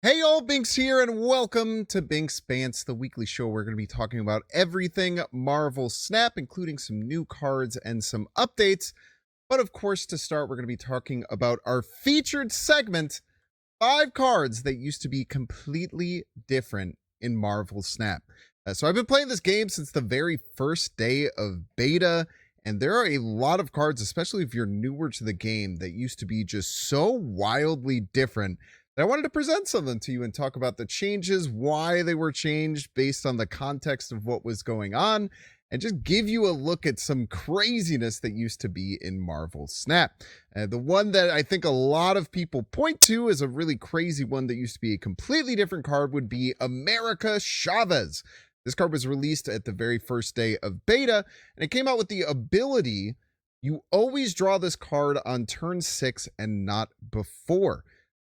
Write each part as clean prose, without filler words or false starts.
Hey all, Binks here, and welcome to Binks Bants, the weekly show. We're going to be talking about everything Marvel Snap, including some new cards and some updates. But of course, to start, we're going to be talking about our featured segment, 5 cards that used to be completely different in Marvel Snap. So I've been playing this game since the very first day of beta, and there are a lot of cards, especially if you're newer to the game, that used to be just so wildly different. I wanted to present something to you and talk about the changes, why they were changed based on the context of what was going on, and just give you a look at some craziness that used to be in Marvel Snap. The one that I think a lot of people point to as a really crazy one that used to be a completely different card would be America Chavez. This card was released at the very first day of beta, and it came out with the ability, you always draw this card on turn 6 and not before.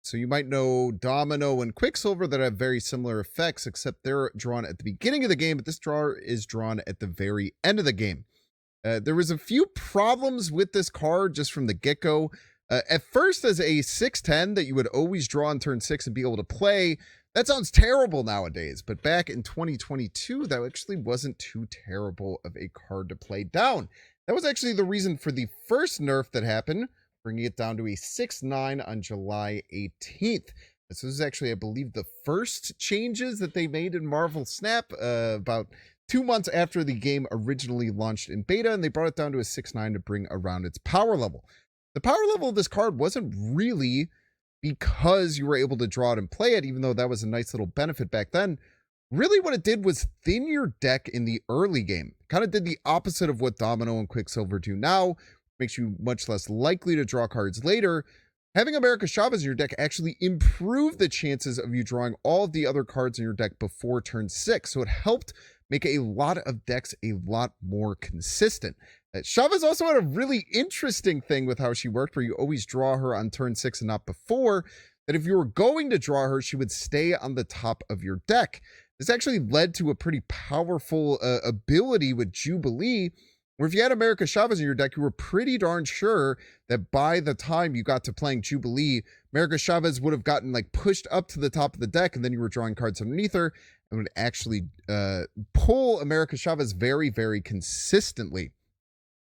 So you might know Domino and Quicksilver that have very similar effects, except they're drawn at the beginning of the game, but this draw is drawn at the very end of the game. There was a few problems with this card just from the get-go. At first, as a 6/10 that you would always draw on turn 6 and be able to play, that sounds terrible nowadays. But back in 2022, that actually wasn't too terrible of a card to play down. That was actually the reason for the first nerf that happened, bringing it down to a 6/9 on July 18th. This was actually, I believe, the first changes that they made in Marvel Snap about 2 months after the game originally launched in beta, and they brought it down to a 6/9 to bring around its power level. The power level of this card wasn't really because you were able to draw it and play it, even though that was a nice little benefit back then. Really what it did was thin your deck in the early game. Kind of did the opposite of what Domino and Quicksilver do now, makes you much less likely to draw cards later. Having America Chavez in your deck actually improved the chances of you drawing all of the other cards in your deck before turn 6. So it helped make a lot of decks a lot more consistent. Chavez also had a really interesting thing with how she worked, where you always draw her on turn 6 and not before. That if you were going to draw her, she would stay on the top of your deck. This actually led to a pretty powerful ability with Jubilee, where if you had America Chavez in your deck, you were pretty darn sure that by the time you got to playing Jubilee, America Chavez would have gotten like pushed up to the top of the deck, and then you were drawing cards underneath her and would actually pull America Chavez very, very consistently.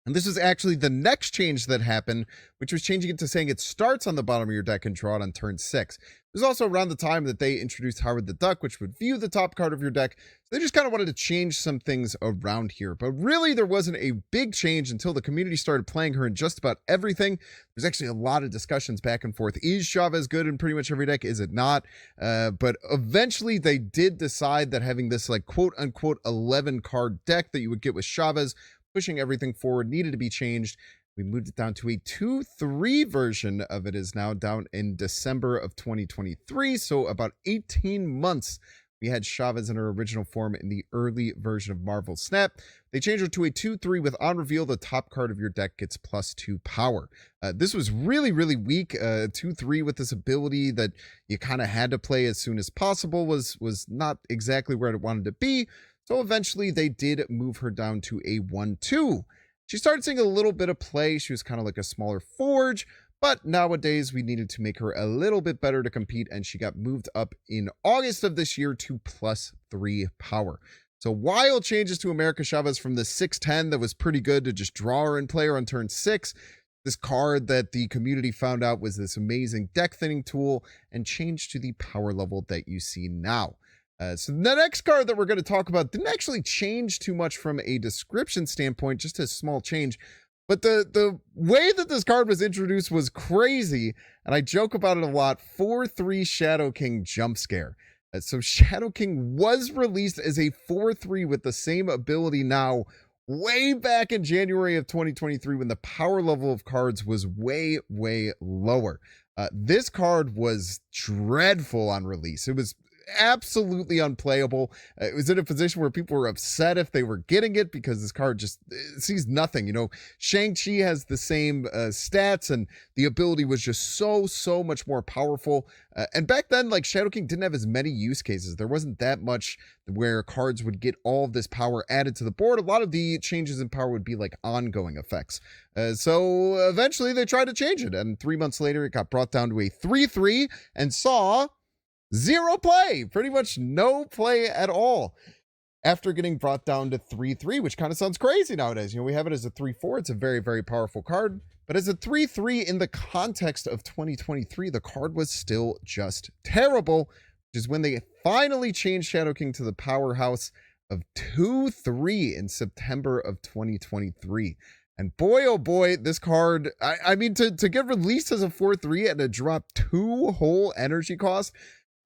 And this is actually the next change that happened, which was changing it to saying it starts on the bottom of your deck and draw it on turn 6. It was also around the time that they introduced Howard the Duck, which would view the top card of your deck. So they just kind of wanted to change some things around here. But really, there wasn't a big change until the community started playing her in just about everything. There's actually a lot of discussions back and forth. Is Chavez good in pretty much every deck? Is it not? But eventually, they did decide that having this like quote-unquote 11 card deck that you would get with Chavez, pushing everything forward, needed to be changed. We moved it down to a 2/3 version of it is now down in December of 2023. So about 18 months we had Chavez in her original form in the early version of Marvel Snap. They changed her to a 2/3 with on reveal, the top card of your deck gets +2 power. This was really, really weak. 2/3 with this ability that you kind of had to play as soon as possible was not exactly where it wanted to be. So eventually they did move her down to a 1/2. She started seeing a little bit of play. She was kind of like a smaller forge, but nowadays we needed to make her a little bit better to compete, and she got moved up in August of this year to +3 power. So wild changes to America Chavez from the 6/10 that was pretty good to just draw her and play her on turn 6. This card that the community found out was this amazing deck thinning tool, and changed to the power level that you see now. So the next card that we're going to talk about didn't actually change too much from a description standpoint, just a small change. But the way that this card was introduced was crazy, and I joke about it a lot. 4/3 Shadow King Jump Scare. So Shadow King was released as a 4/3 with the same ability now, way back in January of 2023 when the power level of cards was way, way lower. This card was dreadful on release. It was absolutely unplayable. It was in a position where people were upset if they were getting it because this card just sees nothing. You know, Shang-Chi has the same stats, and the ability was just so much more powerful. And back then, like, Shadow King didn't have as many use cases. There wasn't that much where cards would get all of this power added to the board. A lot of the changes in power would be like ongoing effects. So eventually they tried to change it, and 3 months later it got brought down to a 3/3 and saw zero play, pretty much no play at all. After getting brought down to 3-3, which kind of sounds crazy nowadays. We have it as a 3-4. It's a very, very powerful card. But as a 3-3 in the context of 2023, the card was still just terrible, which is when they finally changed Shadow King to the powerhouse of 2-3 in September of 2023. And boy, oh boy, this card, I mean, to get released as a 4-3 and to drop 2 whole energy costs,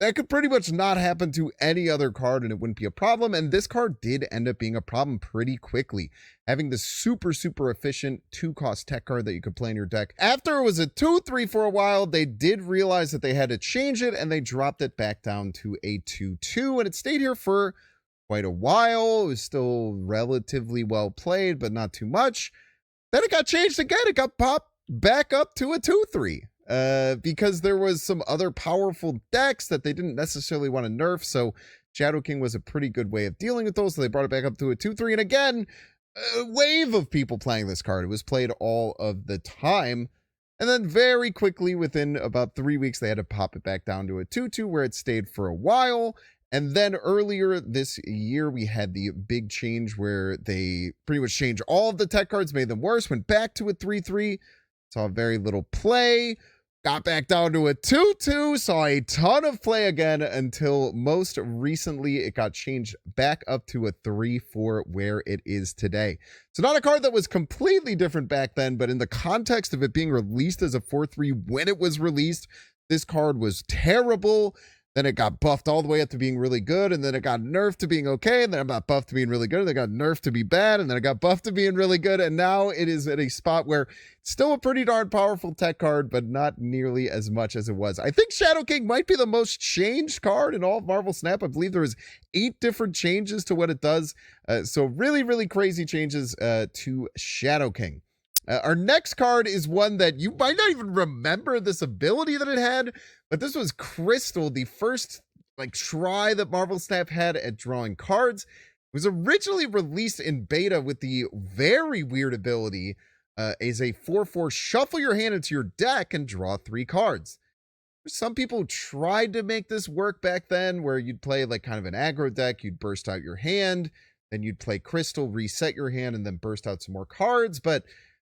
that could pretty much not happen to any other card and it wouldn't be a problem. And this card did end up being a problem pretty quickly, having this super, super efficient 2-cost tech card that you could play in your deck. After it was a 2-3 for a while, they did realize that they had to change it and they dropped it back down to a 2-2. And it stayed here for quite a while. It was still relatively well played, but not too much. Then it got changed again. It got popped back up to a 2-3. Because there was some other powerful decks that they didn't necessarily want to nerf, so Shadow King was a pretty good way of dealing with those, so they brought it back up to a 2-3, and again, a wave of people playing this card. It was played all of the time, and then very quickly, within about 3 weeks, they had to pop it back down to a 2-2, where it stayed for a while, and then earlier this year, we had the big change where they pretty much changed all of the tech cards, made them worse, went back to a 3-3, saw very little play, got back down to a 2-2, saw a ton of play again until most recently it got changed back up to a 3-4 where it is today. So not a card that was completely different back then, but in the context of it being released as a 4-3 when it was released, this card was terrible. Then it got buffed all the way up to being really good, and then it got nerfed to being okay, and then it got buffed to being really good, and then it got nerfed to be bad, and then it got buffed to being really good, and now it is at a spot where it's still a pretty darn powerful tech card, but not nearly as much as it was. I think Shadow King might be the most changed card in all of Marvel Snap. I believe there was 8 different changes to what it does, so really, really crazy changes to Shadow King. Our next card is one that you might not even remember this ability that it had, but this was Crystal, the first try that Marvel Snap had at drawing cards. It was originally released in beta with the very weird ability as a 4-4 shuffle your hand into your deck and draw 3 cards. Some people tried to make this work back then where you'd play kind of an aggro deck, you'd burst out your hand, then you'd play Crystal, reset your hand, and then burst out some more cards, but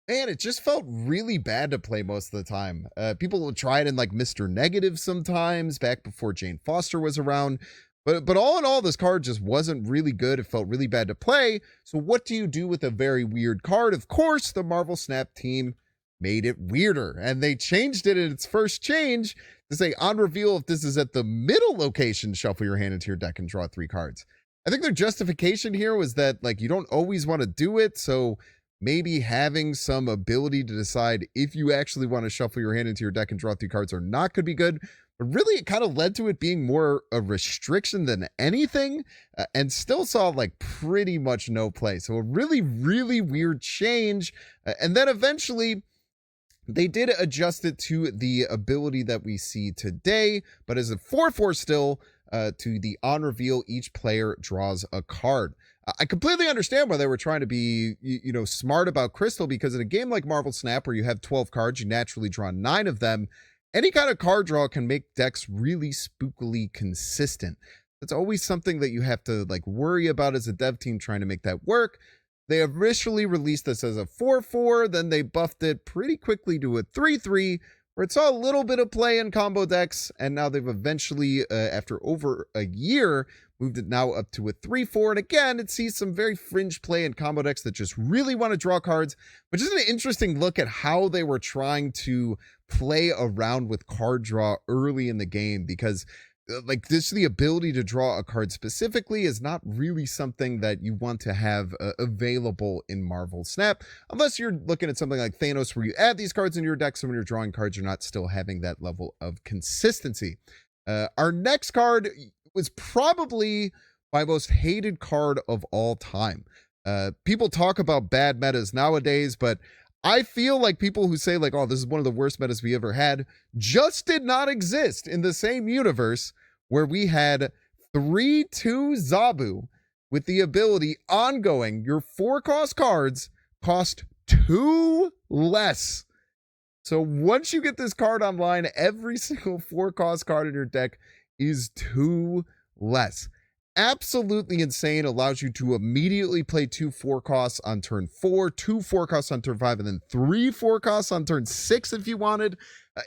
man, it just felt really bad to play most of the time. People will try it in Mr. Negative sometimes, back before Jane Foster was around. But all in all, this card just wasn't really good. It felt really bad to play. So what do you do with a very weird card? Of course, the Marvel Snap team made it weirder. And they changed it in its first change to say, on reveal, if this is at the middle location, shuffle your hand into your deck and draw 3 cards. I think their justification here was that you don't always want to do it. So maybe having some ability to decide if you actually want to shuffle your hand into your deck and draw 3 cards or not could be good. But really, it kind of led to it being more a restriction than anything, and still saw pretty much no play. So a really, really weird change. And then eventually, they did adjust it to the ability that we see today, but as a 4-4 still, to the on reveal, each player draws a card. I completely understand why they were trying to be, smart about Crystal, because in a game like Marvel Snap, where you have 12 cards, you naturally draw 9 of them. Any kind of card draw can make decks really spookily consistent. That's always something that you have to worry about as a dev team trying to make that work. They initially released this as a 4-4, then they buffed it pretty quickly to a 3-3, where it saw a little bit of play in combo decks, and now they've eventually, after over a year, moved it now up to a 3-4, and again, it sees some very fringe play in combo decks that just really want to draw cards, which is an interesting look at how they were trying to play around with card draw early in the game, because the ability to draw a card specifically is not really something that you want to have available in Marvel Snap, unless you're looking at something like Thanos, where you add these cards into your deck, so when you're drawing cards, you're not still having that level of consistency. Our next card was probably my most hated card of all time. People talk about bad metas nowadays, but I feel like people who say oh, this is one of the worst metas we ever had, just did not exist in the same universe where we had 3-2 Zabu with the ability ongoing. Your 4-cost cards cost 2 less. So once you get this card online, every single 4-cost card in your deck is 2 less. Absolutely insane. Allows you to immediately play 2 4 costs on turn 4, 2 4 costs on turn 5, and then 3 4 costs on turn 6 if you wanted.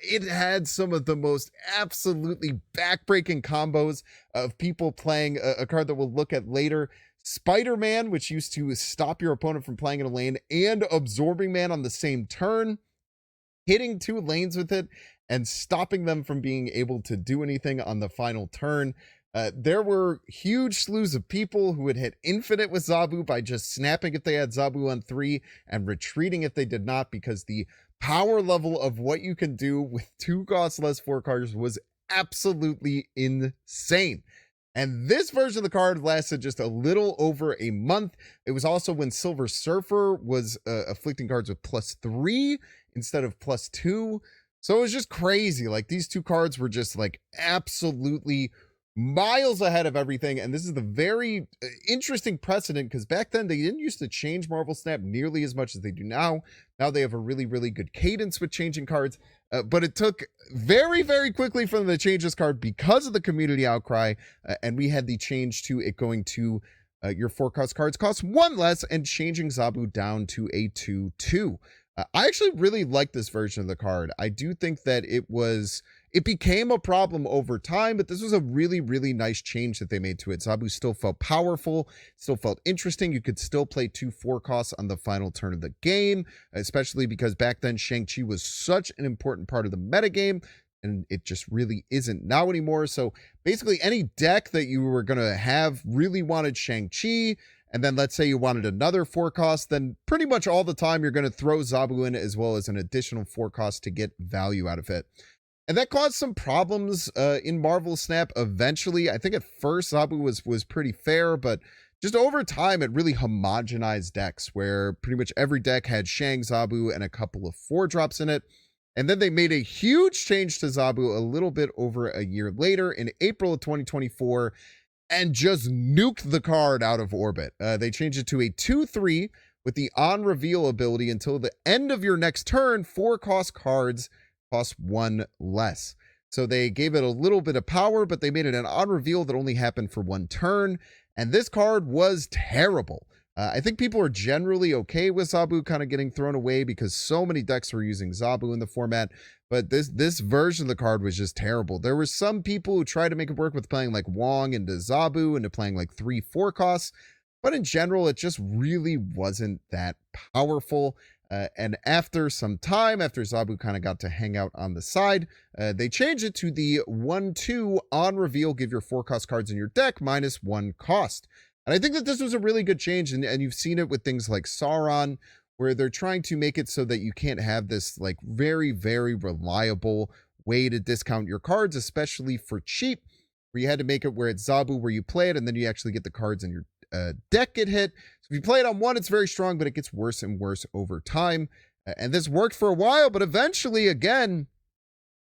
It had some of the most absolutely backbreaking combos of people playing a card that we'll look at later. Spider-Man, which used to stop your opponent from playing in a lane, and Absorbing Man on the same turn, hitting 2 lanes with it and stopping them from being able to do anything on the final turn. There were huge slews of people who would hit infinite with Zabu by just snapping if they had Zabu on 3 and retreating if they did not, because the power level of what you can do with 2 cost less 4 cards was absolutely insane. And this version of the card lasted just a little over a month. It was also when Silver Surfer was afflicting cards with +3 instead of +2. So it was just crazy. Like, these 2 cards were just like absolutely miles ahead of everything. And this is the very interesting precedent, because back then they didn't used to change Marvel Snap nearly as much as they do now. Now they have a really, really good cadence with changing cards. But it took very, very quickly for them to change this card because of the community outcry. And we had the change to it going to your 4 cost cards cost 1 less and changing Zabu down to a 2/2. I actually really like this version of the card. I do think that it became a problem over time, but this was a really, really nice change that they made to it. Zabu still felt powerful, still felt interesting. You could still play 2 4 costs on the final turn of the game, especially because back then Shang-Chi was such an important part of the metagame, and it just really isn't now anymore. So basically any deck that you were going to have really wanted Shang-Chi, and then let's say you wanted another 4 cost, then pretty much all the time you're going to throw Zabu in as well as an additional 4 cost to get value out of it. And that caused some problems in Marvel Snap eventually. I think at first Zabu was pretty fair, but just over time it really homogenized decks where pretty much every deck had Shang, Zabu, and a couple of 4-drops in it. And then they made a huge change to Zabu a little bit over a year later in April of 2024 and just nuked the card out of orbit. They changed it to a 2/3 with the on-reveal ability until the end of your next turn. 4 cost cards cost 1 less. So they gave it a little bit of power, but they made it an on-reveal that only happened for 1 turn. And this card was terrible. I think people are generally okay with Zabu kind of getting thrown away because so many decks were using Zabu in the format. But this version of the card was just terrible. There were some people who tried to make it work with playing like Wong into Zabu, into playing like 3 4 costs. But in general, it just really wasn't that powerful. And after some time, after Zabu kind of got to hang out on the side, they changed it to the 1/2 on reveal, give your 4 cost cards in your deck -1 cost. And I think that this was a really good change, and you've seen it with things like Sauron, where they're trying to make it so that you can't have this like very, very reliable way to discount your cards, especially for cheap, where you had to make it where it's Zabu where you play it, and then you actually get the cards in your deck get hit. So if you play it on 1, it's very strong, but it gets worse and worse over time. And this worked for a while, but eventually, again,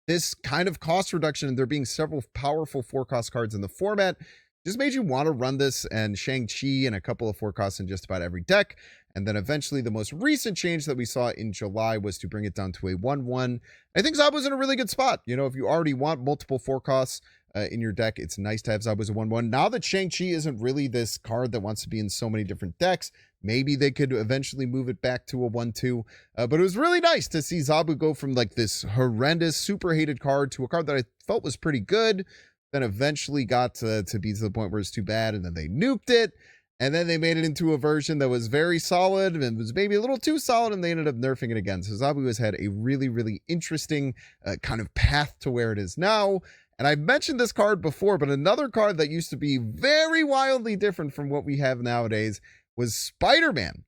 this kind of cost reduction, and there being several powerful 4 cost cards in the format, just made you want to run this and Shang-Chi and a couple of 4 costs in just about every deck. And then eventually the most recent change that we saw in July was to bring it down to a 1/1. I think Zabu's in a really good spot. You know, if you already want multiple 4 costs in your deck, it's nice to have Zabu as a 1/1. Now that Shang-Chi isn't really this card that wants to be in so many different decks, maybe they could eventually move it back to a 1/2. But it was really nice to see Zabu go from like this horrendous, super hated card to a card that I felt was pretty good. Then eventually got to be to the point where it's too bad, and then they nuked it, and then they made it into a version that was very solid and was maybe a little too solid, and they ended up nerfing it again. So Zabu has had a really, really interesting kind of path to where it is now. And I've mentioned this card before, but another card that used to be very wildly different from what we have nowadays was Spider-Man.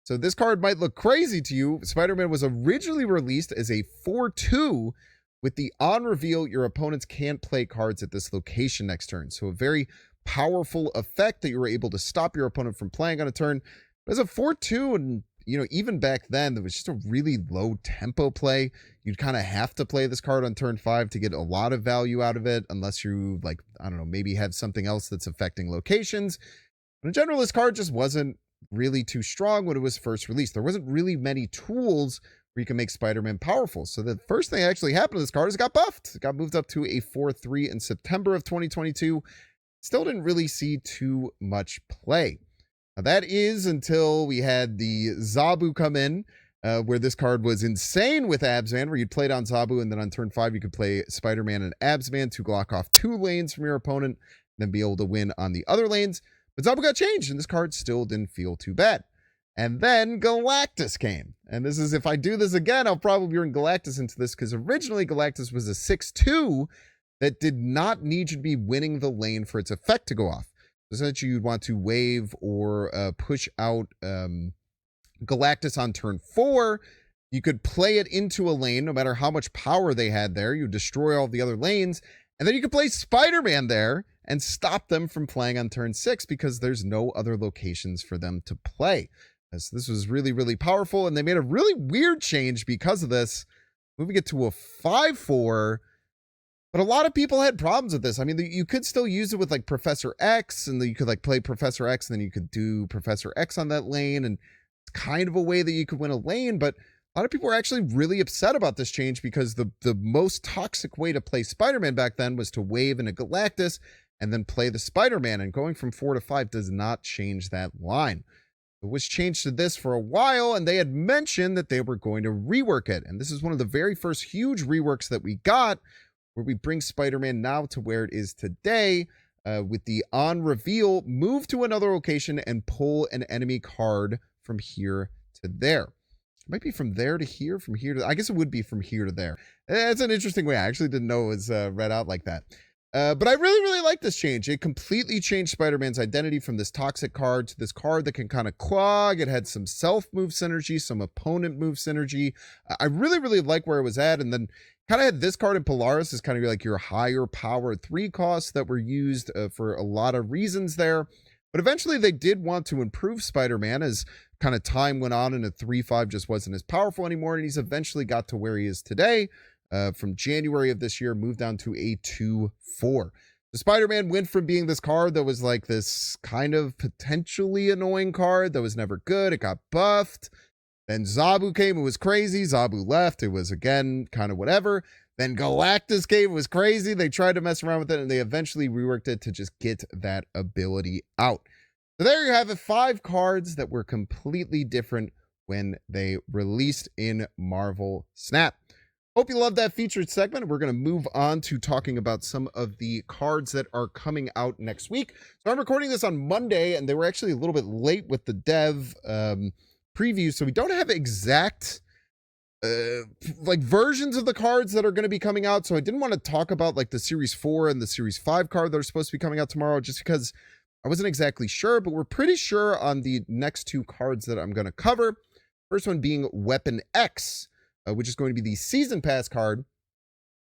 So this card might look crazy to you. Spider-Man was originally released as a 4/2 with the on reveal, your opponents can't play cards at this location next turn. So a very powerful effect that you were able to stop your opponent from playing on a turn. It was a 4/2, and you know, even back then, there was just a really low tempo play. You'd kind of have to play this card on turn 5 to get a lot of value out of it, unless you, like, I don't know, maybe have something else that's affecting locations. But in general, this card just wasn't really too strong when it was first released. There wasn't really many tools where you can make Spider-Man powerful. So the first thing that actually happened to this card is it got buffed. It got moved up to a 4/3 in September of 2022. Still didn't really see too much play. Now that is until we had the Zabu come in, where this card was insane with Absman, where you'd play it on Zabu, and then on turn 5, you could play Spider-Man and Absman to block off 2 lanes from your opponent, and then be able to win on the other lanes. But Zabu got changed, and this card still didn't feel too bad. And then Galactus came. And this is, if I do this again, I'll probably bring Galactus into this, because originally Galactus was a 6/2 that did not need you to be winning the lane for its effect to go off. Essentially, you'd want to wave or push out Galactus on turn 4. You could play it into a lane, no matter how much power they had there. You destroy all the other lanes, and then you could play Spider-Man there and stop them from playing on turn 6, because there's no other locations for them to play. So this was really, really powerful, and they made a really weird change because of this, moving it to a 5/4. But a lot of people had problems with this. I mean, you could still use it with like Professor X, and you could like play Professor X, and then you could do Professor X on that lane, and it's kind of a way that you could win a lane. But a lot of people were actually really upset about this change, because the most toxic way to play Spider-Man back then was to wave into Galactus and then play the Spider-Man, and going from 4 to 5 does not change that line. It was changed to this for a while, and they had mentioned that they were going to rework it. And this is one of the very first huge reworks that we got, where we bring Spider-Man now to where it is today, with the on reveal, move to another location and pull an enemy card from here to there. It might be from there to here, from here to, I guess it would be from here to there. That's an interesting way. I actually didn't know it was read out like that. But I really, really like this change. It completely changed Spider-Man's identity from this toxic card to this card that can kind of clog. It had some self-move synergy, some opponent move synergy. I really, really like where it was at. And then kind of had this card in Polaris as kind of like your higher power 3 costs that were used for a lot of reasons there. But eventually they did want to improve Spider-Man as kind of time went on, and a 3/5 just wasn't as powerful anymore. And he's eventually got to where he is today. From January of this year, moved down to a 2/4. The Spider-Man went from being this card that was like this kind of potentially annoying card that was never good. It got buffed. Then Zabu came. It was crazy. Zabu left. It was, again, kind of whatever. Then Galactus came. It was crazy. They tried to mess around with it, and they eventually reworked it to just get that ability out. So there you have it. 5 cards that were completely different when they released in Marvel Snap. Hope you loved that featured segment. We're going to move on to talking about some of the cards that are coming out next week. So I'm recording this on Monday, and they were actually a little bit late with the dev preview, so we don't have exact like versions of the cards that are going to be coming out. So I didn't want to talk about like the Series 4 and the Series 5 card that are supposed to be coming out tomorrow, just because I wasn't exactly sure, but we're pretty sure on the next 2 cards that I'm going to cover. First one being Weapon X, which is going to be the Season Pass card.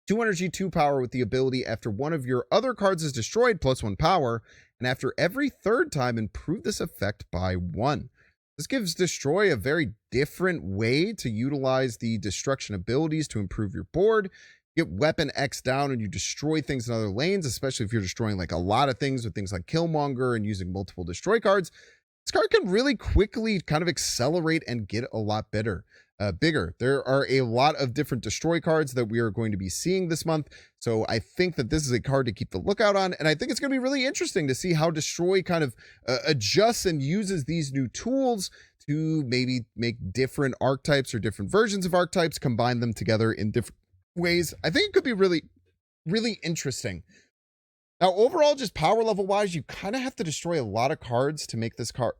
2 energy, 2 power with the ability after one of your other cards is destroyed, +1 power, and after every 3rd time, improve this effect by 1. This gives Destroy a very different way to utilize the destruction abilities to improve your board. You get Weapon X down and you destroy things in other lanes, especially if you're destroying like a lot of things with things like Killmonger and using multiple destroy cards. This card can really quickly kind of accelerate and get a lot bigger. There are a lot of different destroy cards that we are going to be seeing this month. So I think that this is a card to keep the lookout on. And I think it's going to be really interesting to see how destroy kind of adjusts and uses these new tools to maybe make different archetypes or different versions of archetypes, combine them together in different ways. I think it could be really, really interesting. Now, overall, just power level wise, you kind of have to destroy a lot of cards to make this card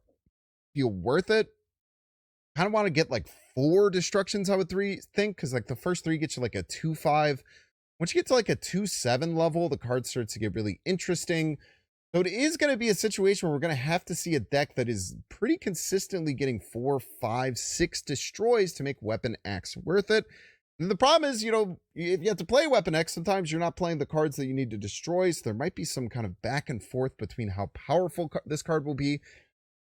feel worth it. Kind of want to get like 4 destructions, I would think, because like the first 3 get you like a 2/5. Once you get to like a 2/7 level, the card starts to get really interesting. So it is going to be a situation where we're going to have to see a deck that is pretty consistently getting 4, 5, 6 destroys to make Weapon X worth it. And the problem is, you know, if you have to play Weapon X, sometimes you're not playing the cards that you need to destroy. So there might be some kind of back and forth between how powerful this card will be.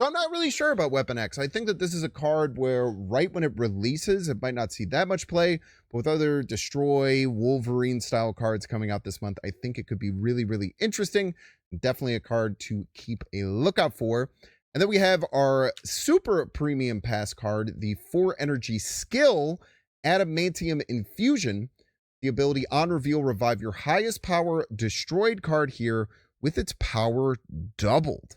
So I'm not really sure about Weapon X. I think that this is a card where right when it releases, it might not see that much play. But with other Destroy, Wolverine style cards coming out this month, I think it could be really, really interesting. Definitely a card to keep a lookout for. And then we have our super premium pass card, the 4 energy skill. Adamantium Infusion. The ability on reveal, revive your highest power destroyed card here with its power doubled.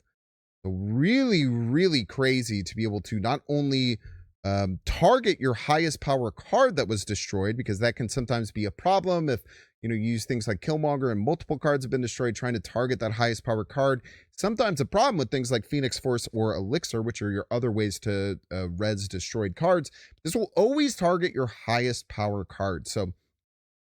So really, really crazy to be able to not only target your highest power card that was destroyed, because that can sometimes be a problem if you use things like Killmonger and multiple cards have been destroyed, trying to target that highest power card. Sometimes a problem with things like Phoenix Force or Elixir, which are your other ways to res destroyed cards. This will always target your highest power card. So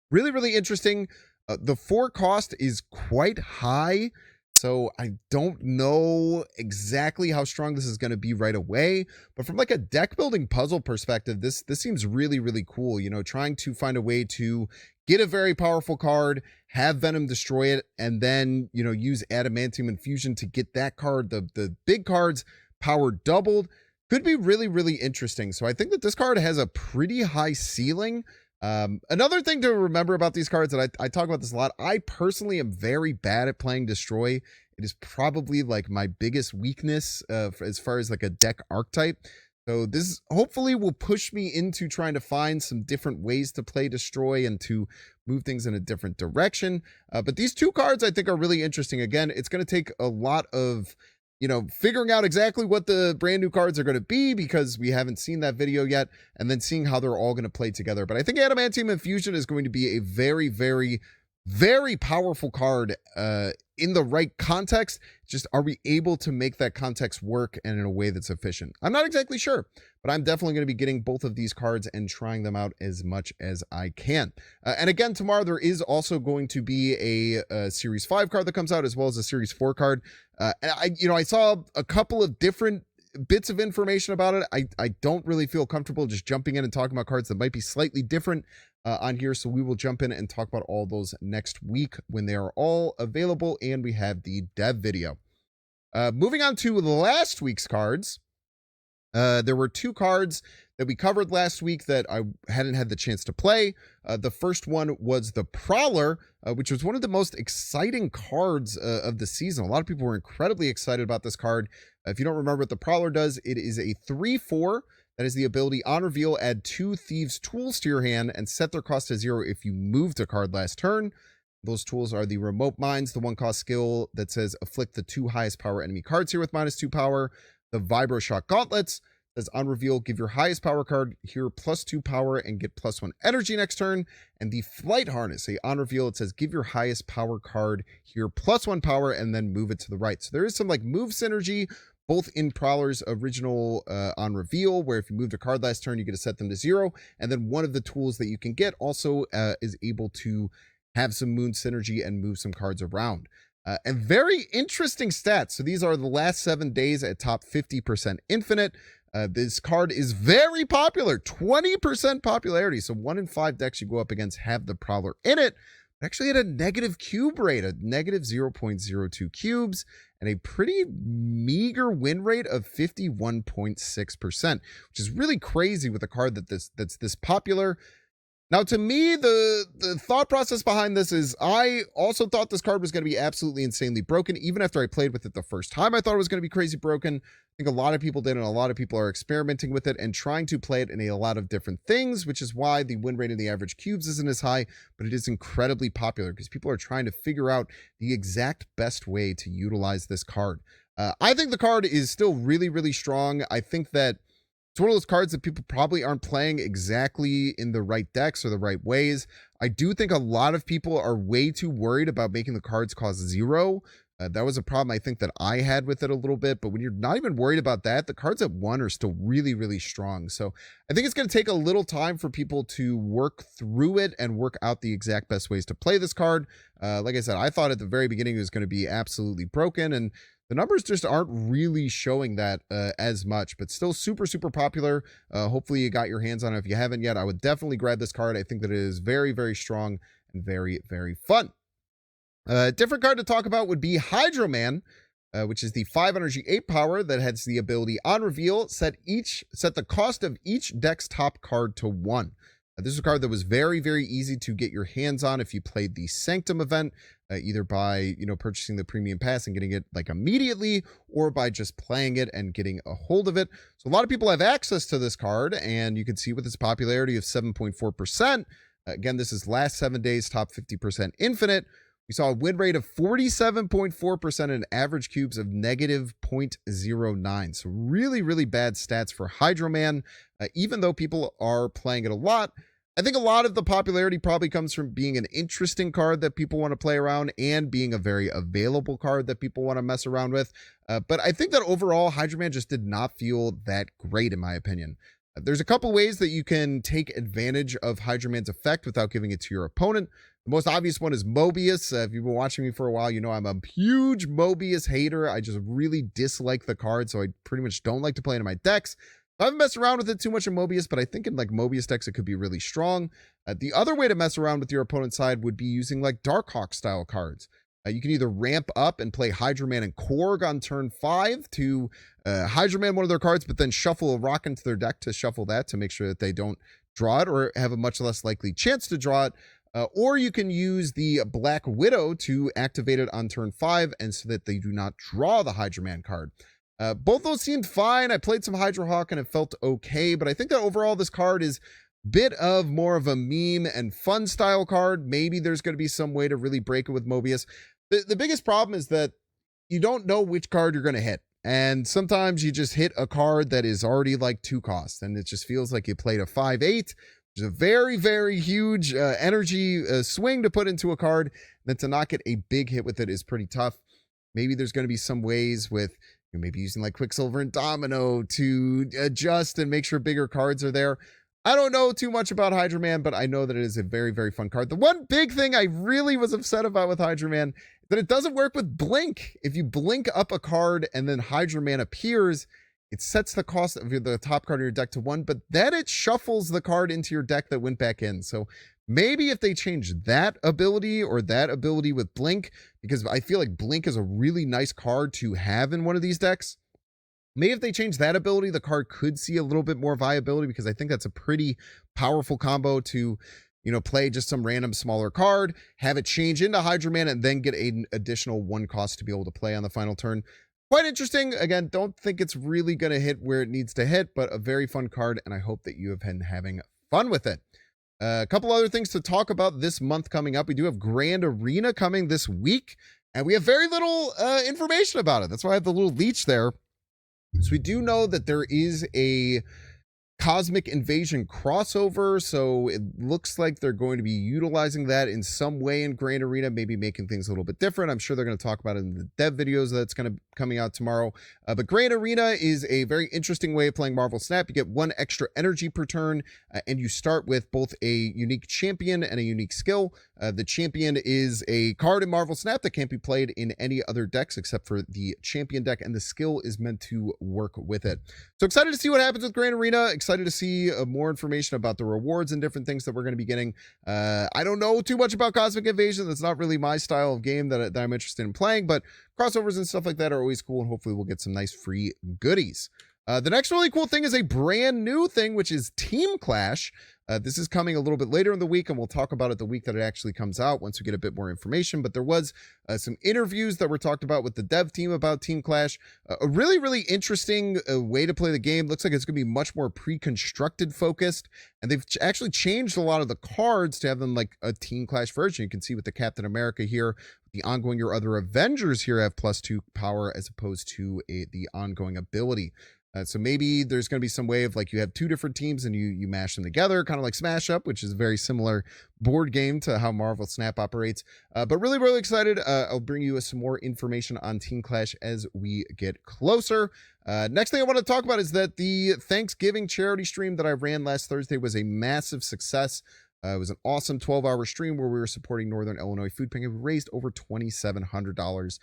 really, really interesting. The 4 cost is quite high, so I don't know exactly how strong this is going to be right away. But from like a deck building puzzle perspective, this seems really, really cool. Trying to find a way to get a very powerful card, have Venom destroy it, and then use Adamantium Infusion to get that card, the big cards, power doubled. Could be really, really interesting. So I think that this card has a pretty high ceiling. Another thing to remember about these cards, that I talk about this a lot, I personally am very bad at playing Destroy. It is probably like my biggest weakness as far as like a deck archetype. So this hopefully will push me into trying to find some different ways to play Destroy and to move things in a different direction. But these 2 cards I think are really interesting. Again, it's going to take a lot of figuring out exactly what the brand new cards are going to be, because we haven't seen that video yet, and then seeing how they're all going to play together. But I think Adamantium Infusion is going to be a very, very, very powerful card in the right context. Just, are we able to make that context work and in a way that's efficient? I'm not exactly sure, but I'm definitely going to be getting both of these cards and trying them out as much as I can. And again, tomorrow there is also going to be a Series 5 card that comes out, as well as a Series 4 card. And I saw a couple of different bits of information about it. I don't really feel comfortable just jumping in and talking about cards that might be slightly different on here. So we will jump in and talk about all those next week when they are all available and we have the dev video. Moving on to last week's cards. There were 2 cards that we covered last week that I hadn't had the chance to play. The first one was the Prowler, which was one of the most exciting cards of the season. A lot of people were incredibly excited about this card. If you don't remember what the Prowler does, it is a 3/4 that is the ability on reveal, add 2 Thieves' Tools to your hand and set their cost to 0 if you moved a card last turn. Those tools are the Remote Mines, the 1-cost skill that says afflict the 2 highest power enemy cards here with -2 power. The Vibro Shock Gauntlets says on reveal, give your highest power card here +2 power and get +1 energy next turn. And the Flight Harness, on reveal, it says give your highest power card here +1 power and then move it to the right. So there is some like move synergy both in Prowler's original on reveal, where if you moved a card last turn, you get to set them to 0. And then one of the tools that you can get also is able to have some moon synergy and move some cards around. And very interesting stats. So these are the last 7 days at top 50% infinite. This card is very popular, 20% popularity. So 1 in 5 decks you go up against have the Prowler in it. It actually had a negative cube rate, a negative 0.02 cubes, and a pretty meager win rate of 51.6%, which is really crazy with a card that's this popular. Now, to me, the thought process behind this is I also thought this card was going to be absolutely insanely broken. Even after I played with it the first time, I thought it was going to be crazy broken. I think a lot of people did, and a lot of people are experimenting with it and trying to play it in a lot of different things, which is why the win rate in the average cubes isn't as high, but it is incredibly popular because people are trying to figure out the exact best way to utilize this card. I think the card is still really, really strong. I think that it's one of those cards that people probably aren't playing exactly in the right decks or the right ways. I do think a lot of people are way too worried about making the cards cost 0. That was a problem I think that I had with it a little bit. But when you're not even worried about that, the cards at 1 are still really, really strong. So I think it's going to take a little time for people to work through it and work out the exact best ways to play this card. Like I said, I thought at the very beginning it was going to be absolutely broken, and the numbers just aren't really showing that as much, but still super, super popular. Hopefully you got your hands on it. If you haven't yet, I would definitely grab this card. I think that it is very, very strong and very, very fun. A different card to talk about would be Hydro Man, which is the 5 energy 8 power that has the ability on reveal, set the cost of each deck's top card to 1. This is a card that was very, very easy to get your hands on if you played the Sanctum event. either by, purchasing the premium pass and getting it like immediately, or by just playing it and getting a hold of it. So a lot of people have access to this card, and you can see with its popularity of 7.4%. Again, this is last 7 days, top 50% infinite. We saw a win rate of 47.4% and average cubes of negative 0.09. So really, really bad stats for Hydro Man. Even though people are playing it a lot, I think a lot of the popularity probably comes from being an interesting card that people want to play around and being a very available card that people want to mess around with. But I think that overall, Hydro Man just did not feel that great, in my opinion. There's a couple ways that you can take advantage of Hydro Man's effect without giving it to your opponent. The most obvious one is Mobius. If you've been watching me for a while, you know I'm a huge Mobius hater. I just really dislike the card, so I pretty much don't like to play it in my decks. I haven't messed around with it too much in Mobius, but I think in like Mobius decks, it could be really strong. The other way to mess around with your opponent's side would be using like Darkhawk style cards. You can either ramp up and play Hydro Man and Korg on turn 5 to Hydro Man one of their cards, but then shuffle a rock into their deck to shuffle that to make sure that they don't draw it or have a much less likely chance to draw it. Or you can use the Black Widow to activate it on turn 5 and so that they do not draw the Hydro Man card. Both those seemed fine. I played some Hydro Hawk and it felt okay, but I think that overall this card is a bit of more of a meme and fun style card. Maybe there's going to be some way to really break it with Mobius. The biggest problem is that you don't know which card you're going to hit. And sometimes you just hit a card that is already like 2 costs, and it just feels like you played a 5-8, which is a very, very huge energy swing to put into a card. Then to not get a big hit with it is pretty tough. Maybe there's going to be some ways with maybe using like Quicksilver and Domino to adjust and make sure bigger cards are there. I don't know too much about Hydro Man, but I know that it is a very, very fun card. The one big thing I really was upset about with Hydro Man is that it doesn't work with Blink. If you blink up a card and then Hydro Man appears, it sets the cost of the top card in your deck to 1, but then it shuffles the card into your deck that went back in. So maybe if they change that ability or that ability with Blink, because I feel like Blink is a really nice card to have in one of these decks. Maybe if they change that ability, the card could see a little bit more viability, because I think that's a pretty powerful combo to, play just some random smaller card, have it change into Hydro Man, and then get an additional 1 cost to be able to play on the final turn. Quite interesting. Again, don't think it's really going to hit where it needs to hit, but a very fun card, and I hope that you have been having fun with it. A couple other things to talk about this month coming up. We do have Grand Arena coming this week, and we have very little information about it. That's why I have the little leech there. So we do know that there is a Cosmic Invasion crossover, so it looks like they're going to be utilizing that in some way in Grand Arena, maybe making things a little bit different. I'm sure they're going to talk about it in the dev videos that's going to coming out tomorrow. But Grand Arena is a very interesting way of playing Marvel Snap. You get 1 extra energy per turn, and you start with both a unique champion and a unique skill. The champion is a card in Marvel Snap that can't be played in any other decks except for the champion deck, and the skill is meant to work with it. So excited to see what happens with Grand Arena. Excited to see more information about the rewards and different things that we're going to be getting. I don't know too much about Cosmic Invasion. That's not really my style of game that I'm interested in playing, but crossovers and stuff like that are always cool, and hopefully we'll get some nice free goodies. The next really cool thing is a brand new thing, which is Team Clash. This is coming a little bit later in the week, and we'll talk about it the week that it actually comes out once we get a bit more information. But there was some interviews that were talked about with the dev team about Team Clash. A really, really interesting way to play the game. Looks like it's going to be much more pre-constructed focused, and they've actually changed a lot of the cards to have them like a Team Clash version. You can see with the Captain America here, the ongoing, your other Avengers here have +2 power as opposed to the ongoing ability. So maybe there's going to be some way of like you have 2 different teams and you mash them together, kind of like Smash Up, which is a very similar board game to how Marvel Snap operates. But really, really excited. I'll bring you some more information on Team Clash as we get closer. Next thing I want to talk about is that the Thanksgiving charity stream that I ran last Thursday was a massive success. It was an awesome 12-hour stream where we were supporting Northern Illinois Food Bank, and we raised over $2,700.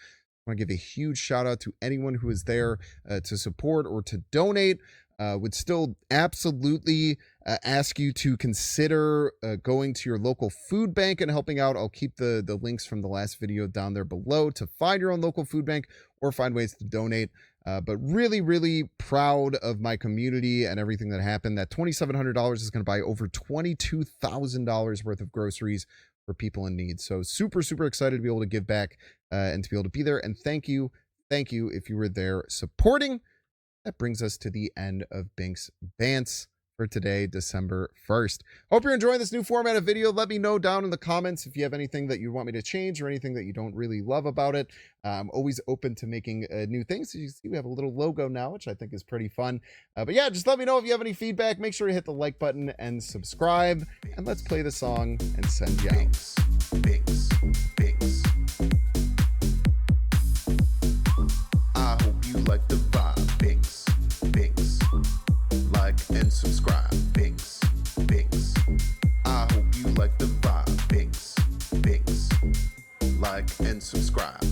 I want to give a huge shout out to anyone who is there to support or to donate. Would still absolutely ask you to consider going to your local food bank and helping out. I'll keep the links from the last video down there below to find your own local food bank or find ways to donate. But really, really proud of my community and everything that happened. That $2,700 is going to buy over $22,000 worth of groceries for people in need. So super, super excited to be able to give back and to be able to be there. And thank you if you were there supporting. That brings us to the end of Binks Bants for today, December 1st. Hope you're enjoying this new format of video. Let me know down in the comments if you have anything that you want me to change or anything that you don't really love about it. I'm always open to making new things. As you see, we have a little logo now, which I think is pretty fun. But yeah, just let me know if you have any feedback. Make sure to hit the like button and subscribe. And let's play the song and send you out. Binks. I hope you like the vibe. Binks. Like and subscribe. Binks. I hope you like the vibe. Binks. Like and subscribe.